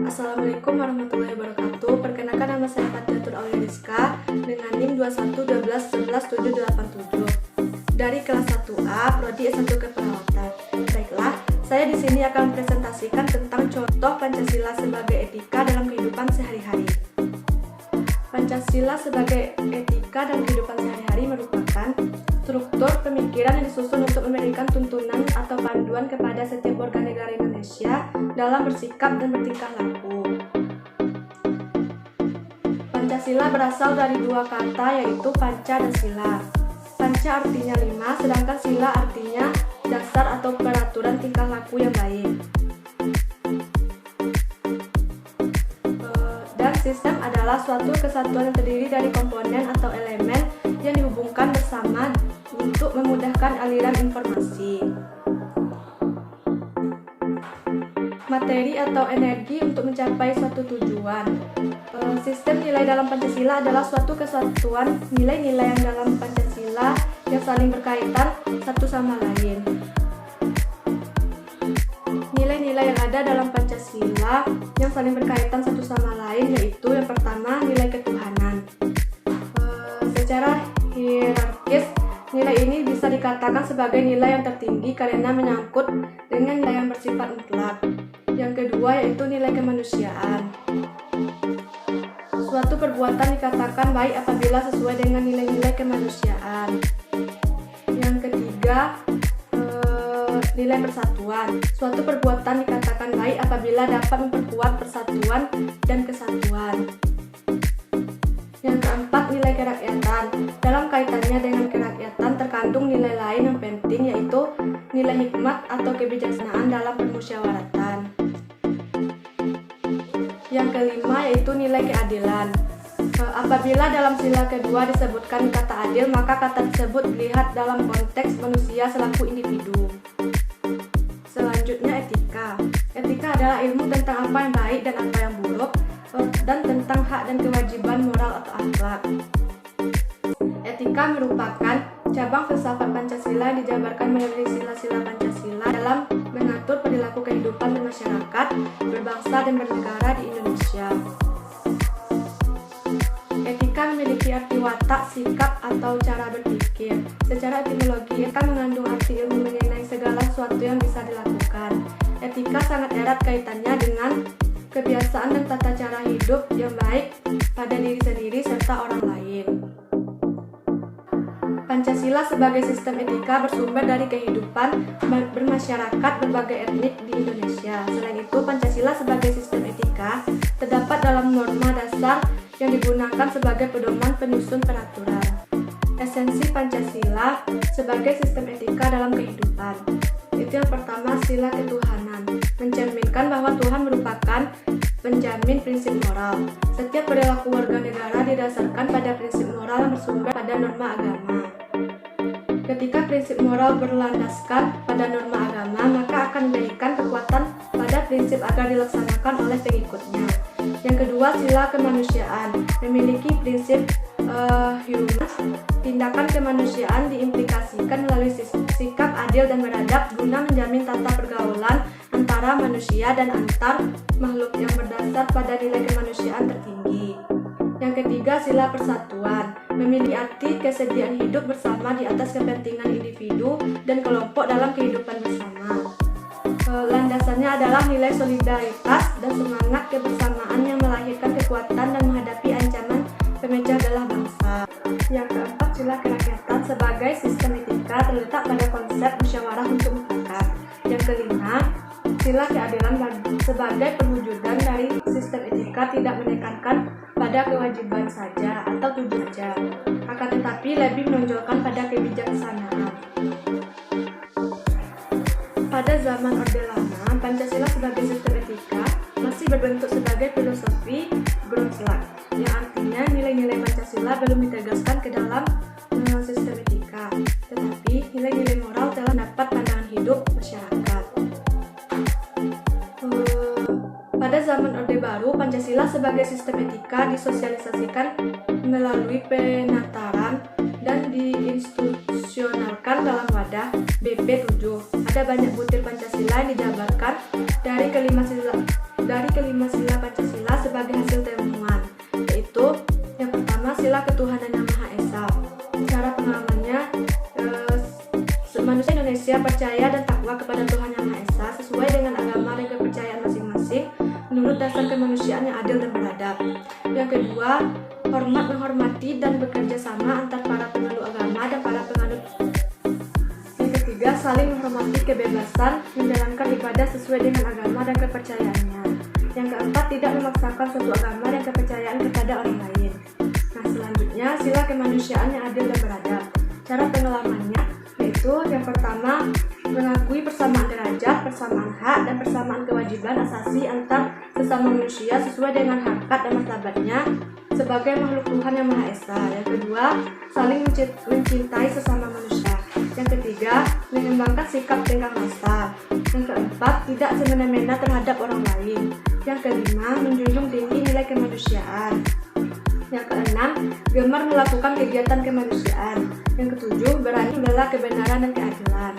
Assalamualaikum warahmatullahi wabarakatuh. Perkenalkan, nama saya Fatiatul Aulia Rizka dengan NIM 211211787 dari kelas 1A Prodi S1 Keperawatan. Baiklah, saya di sini akan presentasikan tentang contoh Pancasila sebagai etika dalam kehidupan sehari-hari. Pancasila sebagai etika dalam kehidupan sehari-hari merupakan struktur pemikiran yang disusun untuk memberikan tuntunan atau panduan kepada setiap warga negara Indonesia dalam bersikap dan bertingkah laku. Pancasila berasal dari dua kata, yaitu panca dan sila. Panca artinya 5, sedangkan sila artinya dasar atau peraturan tingkah laku yang baik. Dan sistem adalah suatu kesatuan yang terdiri dari komponen atau elemen yang dihubungkan bersama untuk memudahkan aliran informasi, materi atau energi untuk mencapai suatu tujuan. Sistem nilai dalam Pancasila adalah suatu kesatuan nilai-nilai yang dalam Pancasila yang saling berkaitan satu sama lain. Nilai-nilai yang ada dalam Pancasila yang saling berkaitan satu sama lain yaitu yang pertama, nilai ketuhanan. Secara hierarkis, nilai ini bisa dikatakan sebagai nilai yang tertinggi karena menyangkut dengan nilai yang bersifat mutlak. Yang kedua yaitu nilai kemanusiaan. Suatu perbuatan dikatakan baik apabila sesuai dengan nilai-nilai kemanusiaan. Yang ketiga, nilai persatuan. Suatu perbuatan dikatakan baik apabila dapat memperkuat persatuan dan kesatuan. Yang keempat, nilai kerakyatan. Dalam kaitannya dengan kerakyatan terkandung nilai lain yang penting, yaitu nilai hikmat atau kebijaksanaan dalam permusyawaratan. Yang kelima yaitu nilai keadilan. Apabila dalam sila kedua disebutkan kata adil, maka kata tersebut dilihat dalam konteks manusia selaku individu. Selanjutnya, etika. Etika adalah ilmu tentang apa yang baik dan apa yang buruk, dan tentang hak dan kewajiban moral atau akhlak. Etika merupakan cabang filsafat Pancasila yang dijabarkan melalui sila-sila Pancasila dalam mengatur perilaku kehidupan bermasyarakat, berbangsa dan bernegara di Indonesia. Etika memiliki arti watak, sikap, atau cara berpikir. Secara etimologi, etika mengandung arti ilmu mengenai segala sesuatu yang bisa dilakukan. Etika sangat erat kaitannya dengan kebiasaan dan tata cara hidup yang baik pada diri sendiri serta orang lain. Pancasila sebagai sistem etika bersumber dari kehidupan bermasyarakat berbagai etnik di Indonesia. Selain itu, Pancasila sebagai sistem etika terdapat dalam norma dasar yang digunakan sebagai pedoman penyusun peraturan. Esensi Pancasila sebagai sistem etika dalam kehidupan. Itu yang pertama, sila ketuhanan. Mencerminkan bahwa Tuhan merupakan penjamin prinsip moral. Setiap perilaku warga negara didasarkan pada prinsip moral yang bersumber pada norma agama. Ketika prinsip moral berlandaskan pada norma agama, maka akan memberikan kekuatan pada prinsip agar dilaksanakan oleh pengikutnya. Yang kedua, sila kemanusiaan. Memiliki prinsip humanis. Tindakan kemanusiaan diimplikasikan melalui sikap adil dan beradab guna menjamin tata pergaulan antara manusia dan antar makhluk yang berdasar pada nilai kemanusiaan tertinggi. Yang ketiga, sila persatuan. Memiliki arti kesediaan hidup bersama di atas kepentingan individu dan kelompok dalam kehidupan bersama. Landasannya adalah nilai solidaritas dan semangat kebersamaan yang melahirkan kekuatan dan menghadapi ancaman pemecah belah bangsa. Yang keempat, sila kerakyatan sebagai sistem etika terletak pada konsep musyawarah untuk mufakat. Yang kelima, sila keadilan sebagai perwujudan dari sistem etika tidak menekankan pada kewajiban saja atau tujuan saja, akan tetapi lebih menonjolkan pada kebijaksanaan. Pada zaman Orde Lama, Pancasila sebagai sistem etika masih berbentuk sebagai filosofi Grundslag, yang artinya nilai-nilai Pancasila belum ditegaskan ke dalam sistem etika, tetapi nilai-nilai moral telah dapat pandangan hidup masyarakat. Pada zaman Orde Baru, Pancasila sebagai sistem etika disosialisasikan melalui penataran dan diinstitusionalkan dalam wadah BP 7. Ada banyak butir Pancasila yang dijabarkan dari kelima sila dari kelima sila Pancasila sebagai hasil temuan, yaitu yang pertama sila ketuhanan yang Maha Esa. Cara pengalamannya, manusia Indonesia percaya dan takwa kepada Tuhan yang Maha Esa sesuai dengan agama dan kepercayaan masing-masing menurut dasar kemanusiaan yang adil dan beradab. Yang kedua, menghormati dan bekerja sama antar para pemeluk agama dan para penganut. Yang ketiga, saling menghormati kebebasan menjalankan ibadah sesuai dengan agama dan kepercayaannya. Yang keempat, tidak memaksakan suatu agama dan kepercayaan kepada orang lain. Nah, selanjutnya sila kemanusiaan yang adil dan beradab. Cara pengalamannya yaitu yang pertama, mengakui persamaan derajat, persamaan hak, dan persamaan kewajiban asasi antar sesama manusia sesuai dengan harkat dan martabatnya sebagai makhluk Tuhan yang Maha Esa. Yang kedua, saling mencintai sesama manusia. Yang ketiga, mengembangkan sikap tenggang rasa. Yang keempat, tidak semena-mena terhadap orang lain. Yang kelima, menjunjung tinggi nilai kemanusiaan. Yang keenam, gemar melakukan kegiatan kemanusiaan. Yang ketujuh, berani membela kebenaran dan keadilan.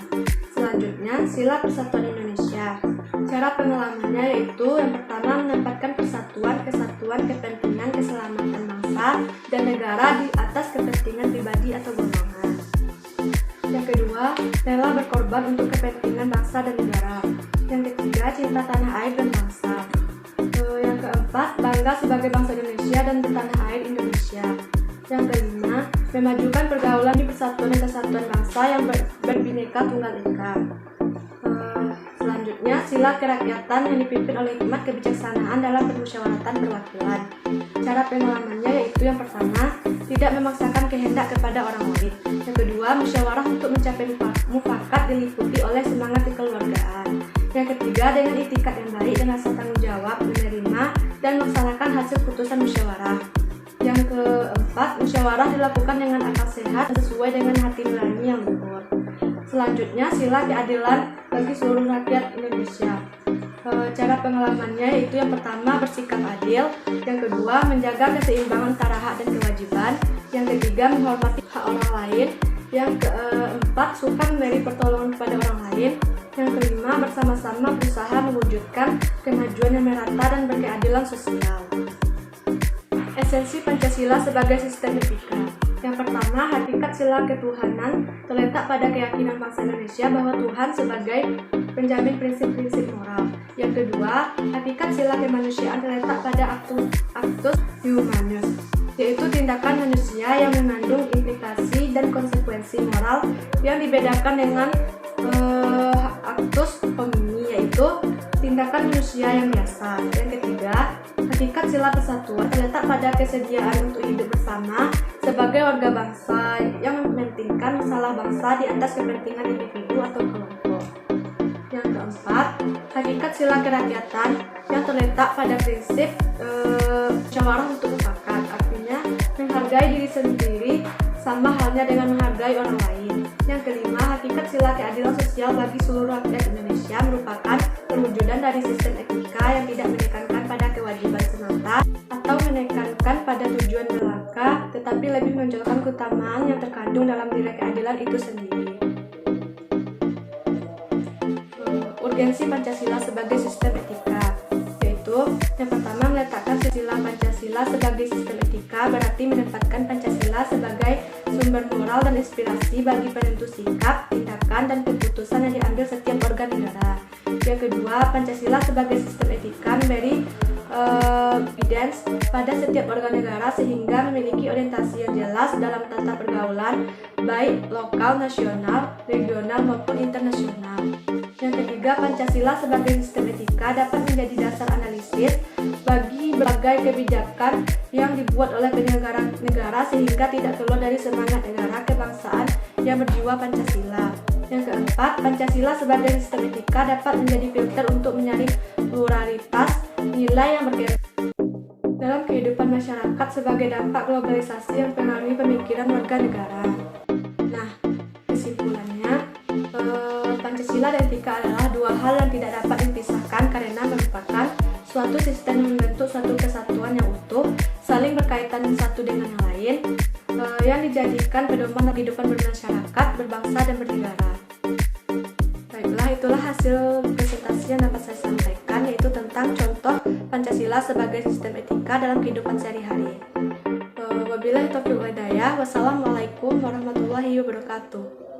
Selanjutnya, sila persatuan Indonesia. Cara pengalamannya yaitu yang pertama, menempatkan persatuan, kesatuan, kepentingan, keselamatan bangsa dan negara di atas kepentingan pribadi atau golongan. Yang kedua, rela berkorban untuk kepentingan bangsa dan negara. Yang ketiga, cinta tanah air dan bangsa. Yang keempat, bangga sebagai bangsa Indonesia dan bertanah air Indonesia. Yang kelima, memajukan pergaulan di persatuan dan kesatuan bangsa yang berbineka tunggal ika. Selanjutnya, sila kerakyatan yang dipimpin oleh hikmat kebijaksanaan dalam permusyawaratan perwakilan. Cara pengalamannya yaitu yang pertama, tidak memaksakan kehendak kepada orang lain. Yang kedua, musyawarah untuk mencapai mufakat diliputi oleh semangat kekeluargaan. Yang ketiga, dengan itikat yang baik dan rasa tanggung jawab menerima dan melaksanakan hasil putusan musyawarah. Yang keempat, musyawarah dilakukan dengan akal sehat sesuai dengan hati nurani yang luhur. Selanjutnya, sila keadilan bagi seluruh rakyat Indonesia. Cara pengalamannya yaitu yang pertama, bersikap adil. Yang kedua, menjaga keseimbangan antara hak dan kewajiban. Yang ketiga, menghormati hak orang lain. Yang keempat, suka memberi pertolongan kepada orang lain. Yang kelima, bersama-sama berusaha mewujudkan kemajuan yang merata dan berkeadilan sosial. Esensi Pancasila sebagai sistem etika. Yang pertama, hakikat sila ketuhanan terletak pada keyakinan bangsa Indonesia bahwa Tuhan sebagai penjamin prinsip-prinsip moral. Yang kedua, hakikat sila kemanusiaan terletak pada actus humanus, yaitu tindakan manusia yang mengandung implikasi dan konsekuensi moral yang dibedakan dengan actus homini, yaitu tindakan manusia yang biasa. Yang ketiga, hakikat sila persatuan terletak pada kesediaan untuk hidup bersama sebagai warga bangsa yang mementingkan masalah bangsa di atas kepentingan individu atau kelompok. Yang keempat, hakikat sila kerakyatan yang terletak pada prinsip musyawarah untuk mufakat, artinya menghargai diri sendiri sama halnya dengan menghargai orang lain. Yang kelima, hakikat sila keadilan sosial bagi seluruh rakyat Indonesia merupakan perwujudan dari sistem etika yang tidak menekankan pada kewajiban semata atau menekankan pada tujuan belaka, tetapi lebih menonjolkan keutamaan yang terkandung dalam nilai keadilan itu sendiri. Urgensi Pancasila sebagai sistem etika, yaitu yang pertama, meletakkan sila Pancasila sebagai sistem etika berarti menempatkan Pancasila sebagai sumber moral dan inspirasi bagi penentu sikap, tindakan, dan keputusan yang diambil setiap organ negara. Yang kedua, Pancasila sebagai sistem etika memberi evidence pada setiap organ negara sehingga memiliki orientasi yang jelas dalam tata pergaulan baik lokal, nasional, regional maupun internasional. Yang ketiga, Pancasila sebagai sistem etika dapat menjadi dasar analisis bagi berbagai kebijakan yang dibuat oleh penyelenggara negara sehingga tidak keluar dari semangat negara kebangsaan yang berjiwa Pancasila. Yang keempat, Pancasila sebagai sistem etika dapat menjadi filter untuk menyaring pluralitas nilai yang berbeda dalam kehidupan masyarakat sebagai dampak globalisasi yang mempengaruhi pemikiran warga negara. Nah, kesimpulannya, Pancasila dan etika adalah dua hal yang tidak dapat dipisahkan karena merupakan suatu sistem yang membentuk suatu kesatuan yang utuh, saling berkaitan satu dengan yang lain, yang dijadikan pedoman kehidupan bermasyarakat, berbangsa, dan bernegara. Baiklah, itulah hasil presentasi yang dapat saya sampaikan, yaitu tentang tentang contoh Pancasila sebagai sistem etika dalam kehidupan sehari-hari. Wabillahi taufiq wal hidayah. Wassalamualaikum warahmatullahi wabarakatuh.